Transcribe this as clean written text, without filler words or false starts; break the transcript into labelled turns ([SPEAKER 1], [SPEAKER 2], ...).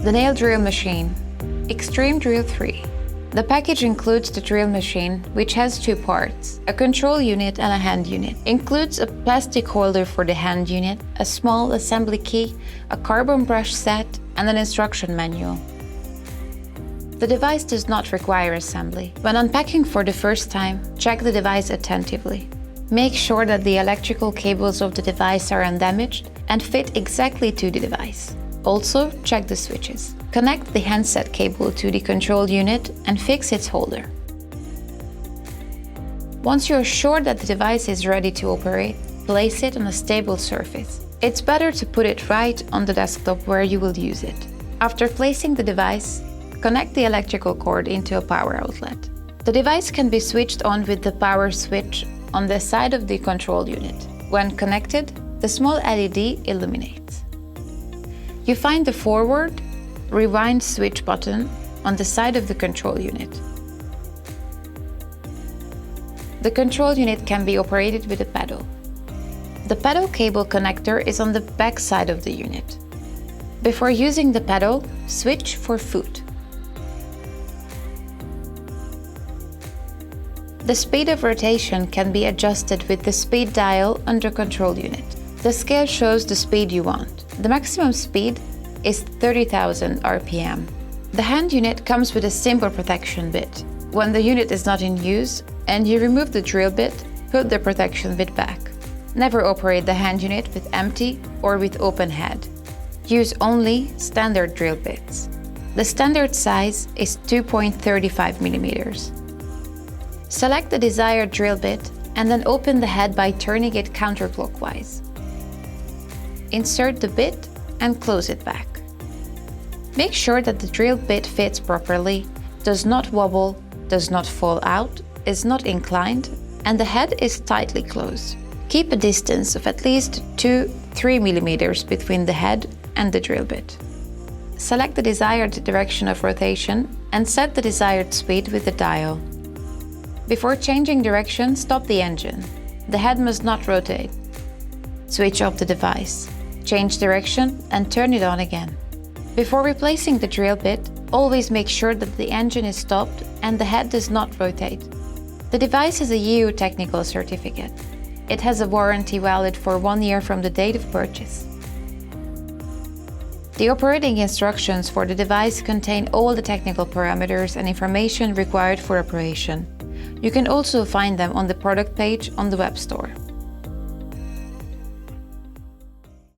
[SPEAKER 1] The nail drill machine, Xtreme Drill 3. The package includes the drill machine, which has two parts, a control unit and a hand unit. Includes a plastic holder for the hand unit, a small assembly key, a carbon brush set, and an instruction manual. The device does not require assembly. When unpacking for the first time, check the device attentively. Make sure that the electrical cables of the device are undamaged and fit exactly to the device. Also, check the switches. Connect the handset cable to the control unit and fix its holder. Once you're sure that the device is ready to operate, place it on a stable surface. It's better to put it right on the desktop where you will use it. After placing the device, connect the electrical cord into a power outlet. The device can be switched on with the power switch on the side of the control unit. When connected, the small LED illuminates. You find the forward, rewind switch button on the side of the control unit. The control unit can be operated with a pedal. The pedal cable connector is on the back side of the unit. Before using the pedal, switch for foot. The speed of rotation can be adjusted with the speed dial under control unit. The scale shows the speed you want. The maximum speed is 30,000 RPM. The hand unit comes with a simple protection bit. When the unit is not in use and you remove the drill bit, put the protection bit back. Never operate the hand unit with empty or with open head. Use only standard drill bits. The standard size is 2.35 millimeters. Select the desired drill bit and then open the head by turning it counterclockwise. Insert the bit and close it back. Make sure that the drill bit fits properly, does not wobble, does not fall out, is not inclined, and the head is tightly closed. Keep a distance of at least 2-3 millimeters between the head and the drill bit. Select the desired direction of rotation and set the desired speed with the dial. Before changing direction, stop the engine. The head must not rotate. Switch off the device. Change direction and turn it on again. Before replacing the drill bit, always make sure that the engine is stopped and the head does not rotate. The device has a EU technical certificate. It has a warranty valid for 1 year from the date of purchase. The operating instructions for the device contain all the technical parameters and information required for operation. You can also find them on the product page on the web store.